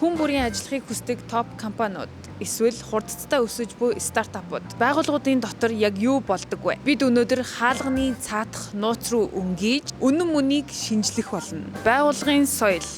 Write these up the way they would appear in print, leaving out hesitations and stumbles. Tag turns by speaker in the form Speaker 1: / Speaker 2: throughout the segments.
Speaker 1: Хүн бүрийн ажиллахыг хүсдэг топ компаниуд эсвэл хурдцтай өсөж буй стартапууд байгууллагуудын дотор яг юу болдог вэ? Бид өнөөдөр хаалганы цаатах нууц руу өнгийж үнэн мөнийг шинжлэх болно. Байгууллагын соёл,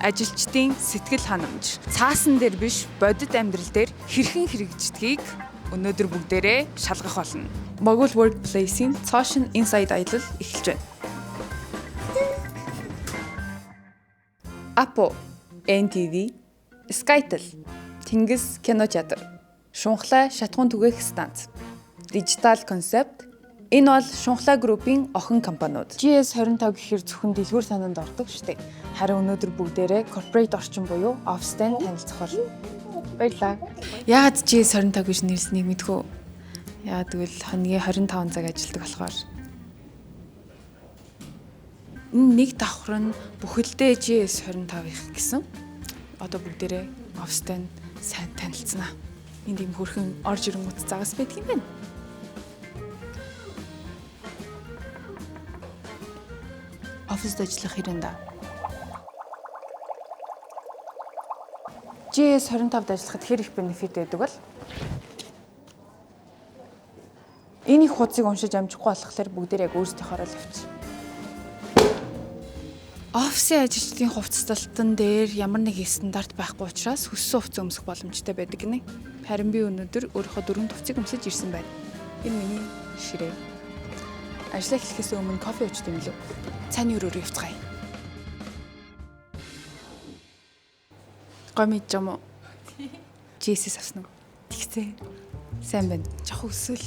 Speaker 1: ажилчдын сэтгэл ханамж, цаасан дээр биш бодит амьдрал дээр хэрхэн хэрэгждгийг өнөөдөр бүгдээрээ шалгах болно. Mogul Workplace-ийн Social Insight аялал эхэлж байна. Апо, NTV, Skytel, Тэнгис кинотеатр, Шунхлай шатхуун түгээх станц, Digital Concept. Энэ бол Шунхлай группийн охин компаниуд. GS25 гэхээр зөвхөн дэлгүүр санаанд ордог шүү дээ. Харин өнөөдөр бүгдээрээ corporate орчин буюу office-тэй танилцах болно. Баярлалаа. Яагаад GS25 гэж нэрлэснийг мэдхүү? Яагаад гэвэл хоногийн 25 цаг ажилладаг болохоор. Нэг давхар нь бүхэлдээ GS25 их гэсэн. Одоо бүгдээрээ офстай сайн танилцсанаа. Энд юм хөрхэн орж ирэнгүүт загас байдаг юм байна. Оффист ажиллах хэрэг да. GS25-д ажиллахад хэр их бенефит байдаг бол энийг хуудсыг уншиж амжихгүй болохоор бүгдээр яг өөрсдийнхоороо л авчих. Офисын ажилчдын хувцасталтан дээр ямар нэг стандарт байхгүй учраас хүссэн хувцас өмсөх боломжтой байдаг гинэ. Харин би өнөөдөр өөрийнхөө 4 хувцсыг өмсөж ирсэн байна. Энэ миний ширээ. Ажлаа эхлэхээс өмнө кофе ууж дэмлээ. Цааны өрөөрөө явцгаая. Гой мэдж юм уу? Jesus авсан уу? Тэгсээ. Сайн байна. Жохо өсөөл.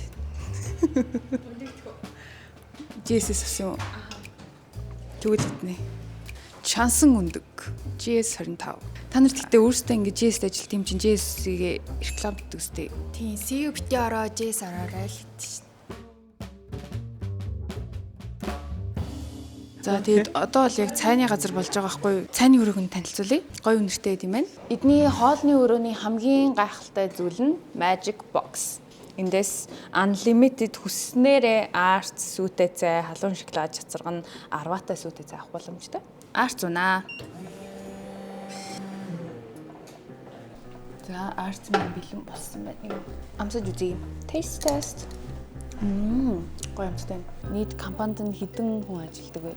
Speaker 1: Jesus авсан уу? Тэгвэл иднэ. Шансан өндөг. GS25. Та нар тэгтээ өөрсдөө ингэ GS-д ажилт юм чинь GS-ийг рекламддаг үстэй.
Speaker 2: Тийм, CEO бити ороо GS ороорой л гэдэг шин.
Speaker 1: За тэгээд одоо бол яг цайны газар болж байгаа хгүй. Цайны өрөөг нь танилцуулъя. Гой үнэртэй юм байна. Эдний хоолны өрөөний хамгийн гайхалтай зүйл нь Magic Box. Эндээс unlimited хүснээрээ арт, сүйтэй цай, халуун шоколад цацарга нь 10-аатай сүйтэй цай авах боломжтой. Арт зунаа. За арт маань бэлэн болсон байна. Амсаж үзье. Taste test. Гоё амттай. Нийт компанид нь хэдэн хүн ажилладаг вэ?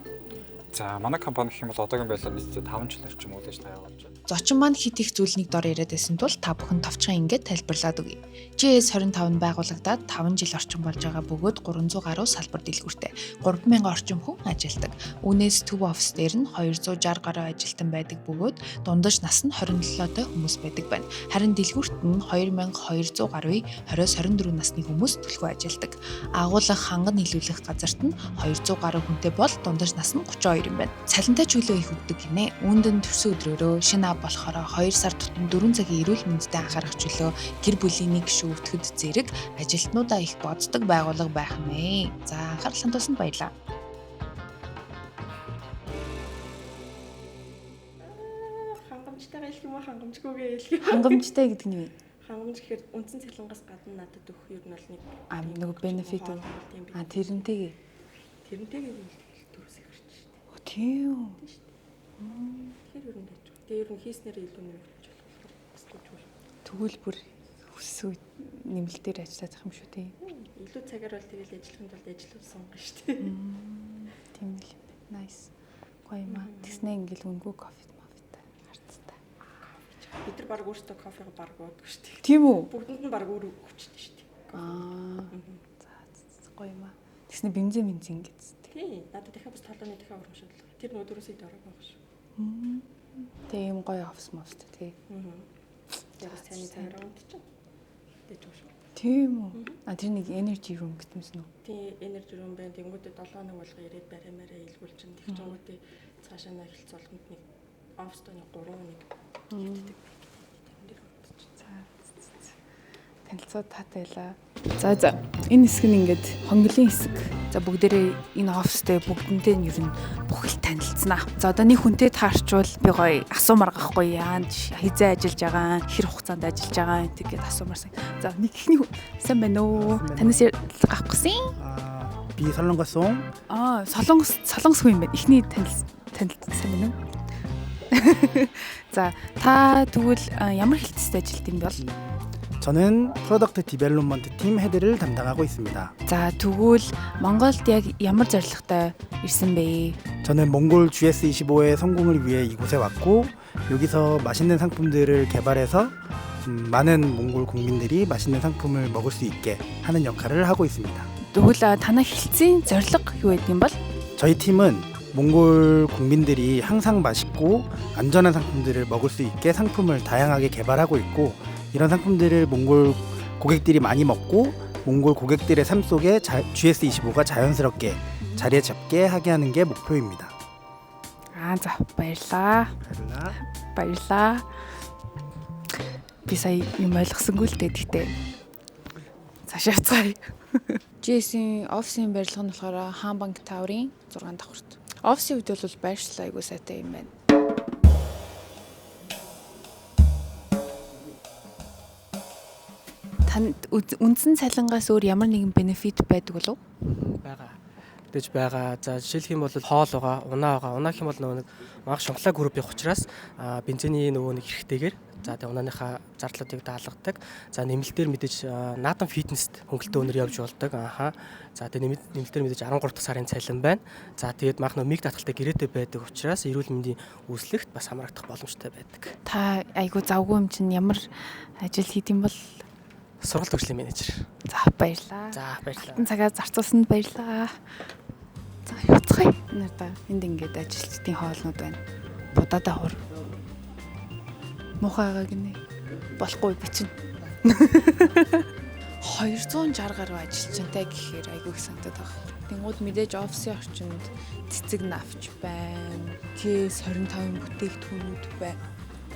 Speaker 3: За манай компани гэх юм бол одоогийн байдлаар нийтдээ 5 жил орчим үйл ажиллагаа явуулж байна.
Speaker 1: Зочин маань хит их зүйлнийг дор яриад байсан тул та бүхэн товчхон ингэж тайлбарлаад өгье. GS25 нь байгуулагдаад 5 жил орчим болж байгаа бөгөөд 300 гаруй салбар дэлгүүртэй 3000 орчим хүн ажилладаг. Үүнээс төв офис дээр нь 260 гаруй ажилтан байдаг бөгөөд дундаж нас нь 27-той хүмүүс байдаг байна. Харин дэлгүүрт нь 2200 гаруй 20-24 насны хүмүүс төлхөө ажилладаг. Агуулга ханган нийлүүлэх газарт нь 200 гаруй хүнтэй бол дундаж нас нь 32 юм байна. Цалинтай чөлөө их өгдөг гинэ. Үүнд нь төрсөн өдрөөрөө шинэ болохоор 2 сар тутам 4 цагийн эрүүл мэндэд анхаарах чөлөө гэр бүлийн нэг шүүвтгэд зэрэг ажилтнуудаа их боддог байгууллага байх нэ. За анхаарал хандуулсанд баярлалаа.
Speaker 4: Хангамжтайгаа хэлэх юм уу, хангамжгүйгээ хэлэх юм.
Speaker 1: Хангамжтай гэдэг нь юу?
Speaker 4: Хангамж гэхээр үндсэн цалингаас гадна надад өгөх юм бол нэг
Speaker 1: нөгөө бенефит үү? Тэрнтэйгээ.
Speaker 4: Тэрнтэйгээ дөрөс их орчих шүү дээ.
Speaker 1: Тийм.
Speaker 4: Тэгэхээр ер нь дэж. Тэгээ ер нь хийснээр илүү нэмэгдэж болох бас дүүж.
Speaker 1: Тэгвэл бүр хүссэн нэмэлтээр ажиллаж байгаа юм шүү дээ.
Speaker 4: Илүү цагаар бол тэгэл ажиллахын тулд ажилласан гоо шүү дээ.
Speaker 1: Тийм л юм. Nice. Гоё юм аа. Тэгснээ ингээл өнгөө кофе мофетай харцтай.
Speaker 4: Бид нар баг өөртөө кофег баг уудаг шүү дээ.
Speaker 1: Тийм үү?
Speaker 4: Бүгдэнд нь баг өөр өвчтэй шүү дээ.
Speaker 1: За гоё юм аа. Тэгснээ бензин гэдэг.
Speaker 4: Тий, надад дахиад бас толооны дахиад урамшууллаа. Тэр нөөдрөөс ид орох байх шүү.
Speaker 1: Тэгээ юм гоё офс мофт тий.
Speaker 4: Яг сайн цагаар унтчих. Дэж байгаа шүү.
Speaker 1: Тийм үү? Тэр нэг energy room гэтэмсэн үү?
Speaker 4: Тий, energy room байна. Тэнгүүтээ 7 хоног болго ирээд баримаараа илгүүл чинь тэгчэнгүүтээ цаашаа нахилц болгонд нэг офстойны 3 хоног хийдэг.
Speaker 1: Танилцууд таатай байлаа. За энэ хэсэг нь ингээд хонглын хэсэг. За бүгдээрээ энэ офстэй бүгдэнтэй нь ер нь бүхэл танилцсанаа. За одоо нэг хүнтэй таарчвал би гоё асуумар гахгүй яанд хизээ ажиллаж байгаа, хэр хугацаанд ажиллаж байгаа тэгээд асуумарсан. За нэг ихний сайн байна уу? Танаас авах гэсэн?
Speaker 5: Би Солонгос хүн.
Speaker 1: Солонгос хүн юм байна. Ихний танилцсан сайн байна уу?
Speaker 5: За та тэгвэл ямар хэлтстэй ажилт юм бол?
Speaker 6: 저는 프로덕트 디벨롭먼트 팀 헤드를 담당하고 있습니다.
Speaker 5: За тэгвэл Монголд яг ямар зорилготой ирсэн бэ?
Speaker 6: 저는 몽골 GS25의 성공을 위해 이곳에 왔고 여기서 맛있는 상품들을 개발해서 많은 몽골 국민들이 맛있는 상품을 먹을 수 있게 하는 역할을 하고 있습니다.
Speaker 5: Тэгвэл танай хэлтсийн зорилго юу гэдэг юм бол?
Speaker 6: 저희 팀은 몽골 국민들이 항상 맛있고 안전한 상품들을 먹을 수 있게 상품을 다양하게 개발하고 있고 이런 상품들을 몽골 고객들이 많이 먹고 몽골 고객들의 삶 속에 GS25가 자연스럽게 자리에 잡게 하게 하는 게 목표입니다.
Speaker 5: За баярлаа. Баярлаа. Би сая юм ойлгосонгүй л дээ гэхдээ. Цаашаа цаая. GS-ийн офисын барилга нь болохоор Хаан банк таврын 6 давхарт. Офисын үед бол байршлаа айгуу сайтай юм байна. Танд үндсэн цалингаас өөр ямар нэгэн бенефит байдаг болов?
Speaker 7: байгаа. Тэгж байгаа. За жишээлх юм бол хоол байгаа, унаа байгаа. Унаа гэх юм бол нөгөө нэг мах шунхлаа групп явах учраас бензиний нөгөө нэг хэрэгтэйгээр за тэг унааныхаа зардлуудыг даалгадаг. За нэмэлтээр мэдээж наадам фитнест хөнгөлтөө өнөр явж болдог. Ааха. За тэг нэмэлтээр мэдээж 13 дахь сарын цалин байна. За тэгээд мах нөгөө миг татгалтай гэрээтэй байдаг учраас эрүүл мэндийн үүслэгт бас хамрагдах боломжтой байдаг.
Speaker 5: Та айгуу завгүй юм чинь ямар ажил хийх юм бол?
Speaker 7: Сургалт хөгжлийн менежер.
Speaker 5: За баярлаа.
Speaker 7: За баярлалаа.
Speaker 5: Хатан цагаа зарцуулсанд баярлаа. За явцгаая. Надаа энд ингээд ажилчдын хоолнууд байна. Будаадаа хур. Мухайгаа гинэ. Болохгүй бичнэ. 260 гаруй ажилчинтай гэхээр айгүй их санагдаад байгаа. Тэнгууд мэдээж офисын орчинд цэцэг навч байна. GS 25-ын бүтээгдэхүүнүүд байна.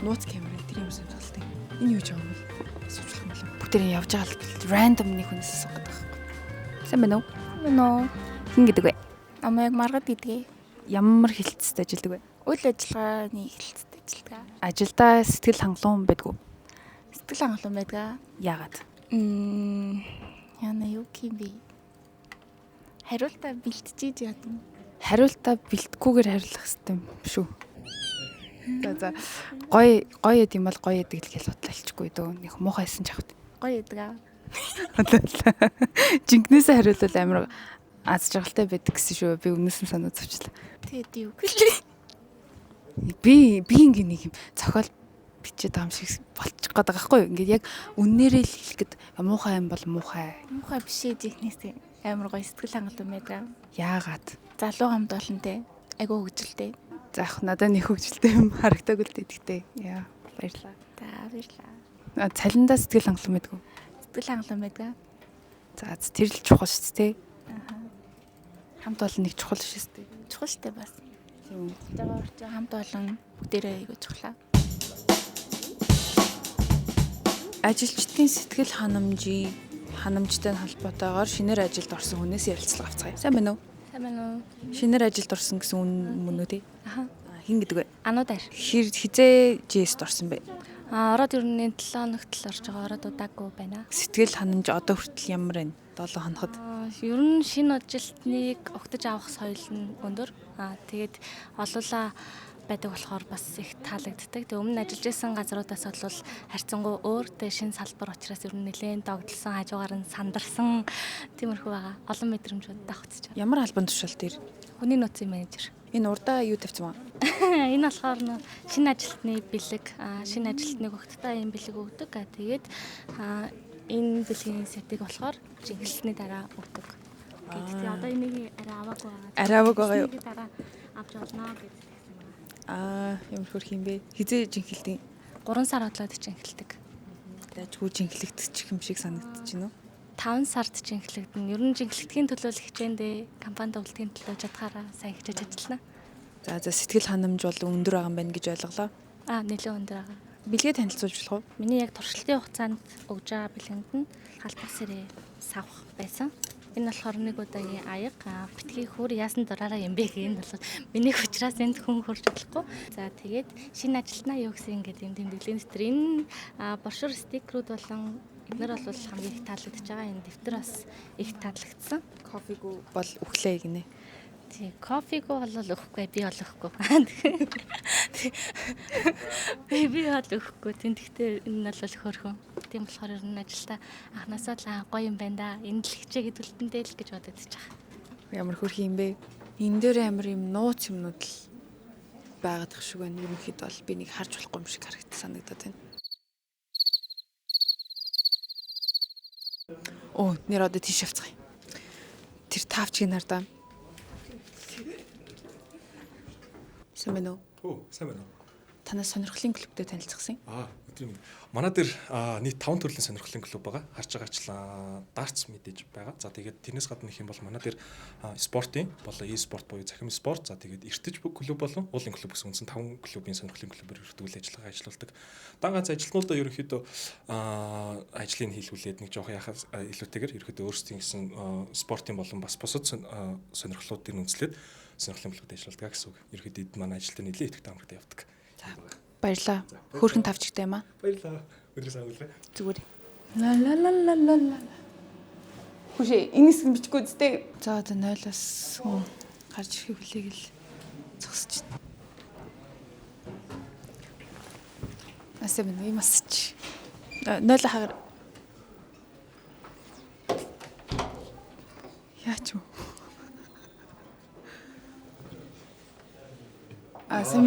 Speaker 5: Нууц камера тэр юм сонирхолтой. Энэ юу ч юм бэ? Суучлах юм болов. Бүгдээ явж байгаа л рандом нэг хүнээс асуугаад байгаа юм. Сайн байна уу?
Speaker 8: Нөө
Speaker 5: Хин гэдэг вэ?
Speaker 8: намайг маргад гэдгээ.
Speaker 5: Ямар хэлцтэй ажилдаг вэ?
Speaker 8: Үйл ажиллагааны хэлцтэй ажилтгаа.
Speaker 5: Ажилдаа сэтгэл хангалуун байдгүй.
Speaker 8: Сэтгэл хангалуун байдгаа.
Speaker 5: Яагаад?
Speaker 8: Яна юу юм бэ? Хариултаа бэлтжиж яадаг.
Speaker 5: Хариултаа бэлтгэхгүйгээр хариулах хэрэгтэй юм шүү. За гоё яд юм бол гоё ядаг л гэж бодлоолчихгүй дөө. Нэг муухайсан ч авт.
Speaker 8: Гоё байдгаа.
Speaker 5: Жинкнээсээ хариулвал амар аз жаргалтай байдаг гэсэн шүү. Би өмнөөс нь санаа зовчлаа.
Speaker 8: Тэгэд юу гэлээ.
Speaker 5: Би ингээ нэг юм цохол бичээд байгаа юм шиг болчих гээд байгаа байхгүй юу? Ингээд яг үннээрээ л хэлэхэд муухай юм бол муухай.
Speaker 8: Мухай бишээ жихнээс амар гоё сэтгэл хангалуун байдгаа.
Speaker 5: Яагаад?
Speaker 8: Залуу хамт болонтэй. Айгуу хөвгөлтэй.
Speaker 5: За яг надад нэг хөвгөлтэй юм харагдаагүй л дээ. Яа, баярлаа.
Speaker 8: За баярлаа.
Speaker 5: Цалиндаа сэтгэл хангалуун байдгүй.
Speaker 8: Сэтгэл хангалуун байдгаа.
Speaker 5: За тэр л чухал шүү дээ. Хамт олон нэг чухал шүү дээ.
Speaker 8: Чухал штэ бас. Тийм. Тэгээр орчин хамт олон бүгдээрээ айгуу чухлаа.
Speaker 5: Ажилчдын сэтгэл ханамжтай холбоотойгоор шинээр ажилд орсон хүнээс ярилцлага авцгаая. Сайн байна уу?
Speaker 8: Сайн байна уу?
Speaker 5: Шинээр ажилд орсон гэсэн үн мөн үү те?
Speaker 8: Аха.
Speaker 5: Хин гэдэг вэ?
Speaker 8: Ануудаар.
Speaker 5: Хизээ GS-д орсон бэ?
Speaker 8: Ороод ерөнхий 7 хоногт л орж байгаа. Ороод удаагүй байна.
Speaker 5: Сэтгэл ханамж одоо хүртэл ямар байна? 7 хоногт.
Speaker 8: Ер нь шинэ ажилтныг огтж авах соёл нь өндөр. Тэгээд олуулаа байдаг болохоор бас их таалагддаг. Тэг өмнө ажиллаж исэн газруудаас бол харьцангуй өөр тэ шинэ салбар учраас ер нь нэлээд догдлсон, хажуугаар нь сандарсан тиймэрхүү байгаа. Олон мэдрэмжүүд давхцаж байгаа.
Speaker 5: Ямар албан тушаалт ир?
Speaker 8: Хүний нөөцийн менежер.
Speaker 5: Энэ урдаа юу тавьсан бэ?
Speaker 8: Энэ болохоор шинэ ажилтны бэлэг, шинэ ажилтныг огттой юм бэлэг өгдөг. Тэгээд энэ бэлгийн сэтийг болохоор жинхэнэсний дараа өгдөг. Гэхдээ одоо энийг
Speaker 5: Арай аваагүй байгаа юу?
Speaker 8: Дараа авч олно гэж.
Speaker 5: Ямар хөрх юм бэ? Хизээ жинхэлдэг.
Speaker 8: 3 сар хотлоод жинхэлдэг.
Speaker 5: Дайжгүй жинхлэгдчих юм шиг санагдаж байна уу?
Speaker 8: 5 сард жинхлэгдэн. Ер нь жинхлэгдэхийн төлөө л хичээндээ компанид үлдэхийн төлөө чадхаараа сайн хичээж ажиллана.
Speaker 5: За сэтгэл ханамж бол өндөр байгаа юм байна гэж ойлголоо.
Speaker 8: Нэлээд өндөр байгаа.
Speaker 5: Бэлгээ танилцуулж болох уу?
Speaker 8: Миний яг туршилтын хугацаанд өгж байгаа бэлгэнд нь халбар сэрээ савх байсан. Энэ болохоор нэг удаагийн аяга битгий хөр яасан дураараа юм бэ гэх энэ бол миний хүчраас энд хүн хурж болохгүй. За тэгээд шинэ ажилтнаа юу гэсэн ингээд юм тэмдэглэлийн дэвтэр энэ брошюр стикерүүд болон эдгээр бол хамгийн их таалагдж байгаа. Энэ дэвтэр бас их таалагдсан.
Speaker 5: Кофег бол өглөө гинэ.
Speaker 8: Тий, кофего бол өгөхгүй, би бол өгөхгүй. Би бол өгөхгүй. Тэгтээ энэ бол хөөрхөн. Тийм болохоор ер нь ажилдаа анханасаа л гоё юм байна да. Энэ л хичээгээд үлдэндээ л гэж бодож байгаа.
Speaker 5: Ямар хөрх юм бэ? Энэ дээр амар юм нууц юмнууд л байгаад их шиг байна. Ерөнхийдөө бол би нэг харж болохгүй юм шиг харагдаж санагдаад байна. Оо, нэр одоо тийш авцгаая. Тэр тавчгийг нардаа. Сайн байна уу?
Speaker 9: Оо, сайн байна уу?
Speaker 5: Танаас сонирхлын клубтэй танилцсан.
Speaker 9: Өдрийн минь. Манай дээр нийт 5 төрлийн сонирхлын клуб байгаа. Харж байгаачлаа дартс мэдээж байгаа. За тэгээд тэрнээс гадна их юм бол манай дээр спортын болоо e-спорт буюу захим спорт. За тэгээд эртэж клуб болон уулын клуб гэсэн үндсэн 5 клубын сонирхлын клубээр үргэлжлүүлж ажиллагаа ажилуулдаг. Дан ганц ажилтнуудаа ерөнхийдөө ажлыг хийлгүүлээд нэг жоох яхаас илүүтэйгээр ерөнхийдөө өөрсдийн гэсэн спортын болон бас бусад сонирхлуудыг үндэслээд сонирхлын клубт ажилладаг гэсэн үг. Ерөнхийдөө манай ажилтнууд нэлээд идэвхтэй амрагтай явдаг.
Speaker 5: Баярлаа. Хөөрхөн тавчигтай юм аа.
Speaker 9: Баярлалаа. Өдрөө сайн уулзлаа.
Speaker 5: Зүгээр. Ла. Хүшээ, энэс бичгүй үстэй. За одоо 0-аас гарч ирэх хүлээг л зогсож байна. Асаа минь юм асч. 0 хагар. Яач вэ? Асаа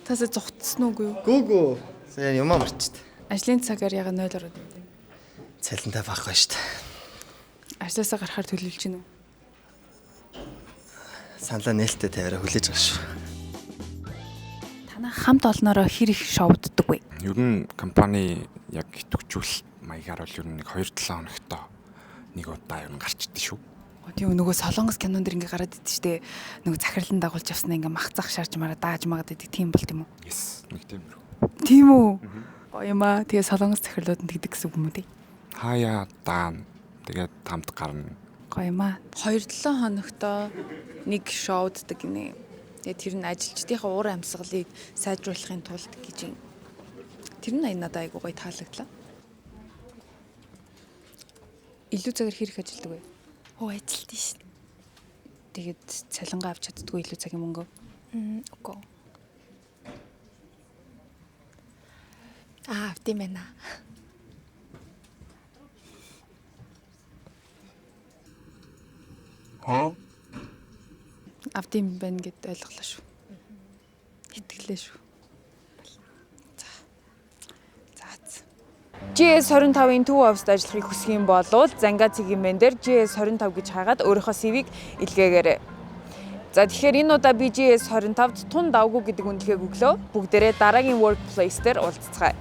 Speaker 5: Тасаа зогтсон уугүй юу?
Speaker 10: Гүүгүү. Сайн юм амарчд.
Speaker 5: Ажлын цагаар яга 0 ороод байна.
Speaker 10: Цалинтай байхгүй шүү дээ.
Speaker 5: Ажлаасаа гарахаар төлөвлөж гинүү.
Speaker 10: Саналаа нээлттэй тавиараа хүлээж байгаа шүү.
Speaker 5: Танаа хамт олноороо хэр их шоуддаг вэ?
Speaker 11: Ер нь компани яг идэвхжүүлэлт маягаар бол ер нь 2-7 хоногтой нэг удаа ер нь гарчдээ шүү.
Speaker 5: Тийм нөгөө солонгос кинон дэр ингээ гараад идэв штэ. Нөгөө захирлан дагуулж явснаа ингээ махцах шаарч мараа дааж магад идэг тийм бол тийм үү?
Speaker 11: Yes, нэг тийм үү.
Speaker 5: Тийм үү? Гоё юм аа. Тэгээ солонгос захирлууд нь тэгдэг гэсэн үг юм уу тий?
Speaker 11: Хаяа даан. Тэгээд тамд гарна.
Speaker 5: Гоё юм аа. 2-7 хоногтой нэг шоуддаг гинэ. Тэгээ тэр нь ажилчдынхаа уур амьсгалыг сайжруулахын тулд гэж юм. Тэр нь надад айгуу гоё таалагдлаа. Илүү цагаар хэрэг ажилдаг вэ?
Speaker 2: Оо ажилт шин.
Speaker 5: Тэгээд цалингаа авч чаддгүй илүү цагийн мөнгө.
Speaker 2: Үгүй. Тийм байна.
Speaker 5: Авдим байна гэд ойлголоо шүү. Итгэлээ шүү. GS25-ын төв оффист ажиллахыг хүсэх юм бол Занга цэгийн дээр GS25 гэж хаагаад өөрийнхөө CV-г илгээгээрэй. За тэгэхээр энэ удаа би GS25-д тун давгүй гэдэг үнэлгээг өглөө. Бүгдээрээ дараагийн workplace дээр уулзцгаая.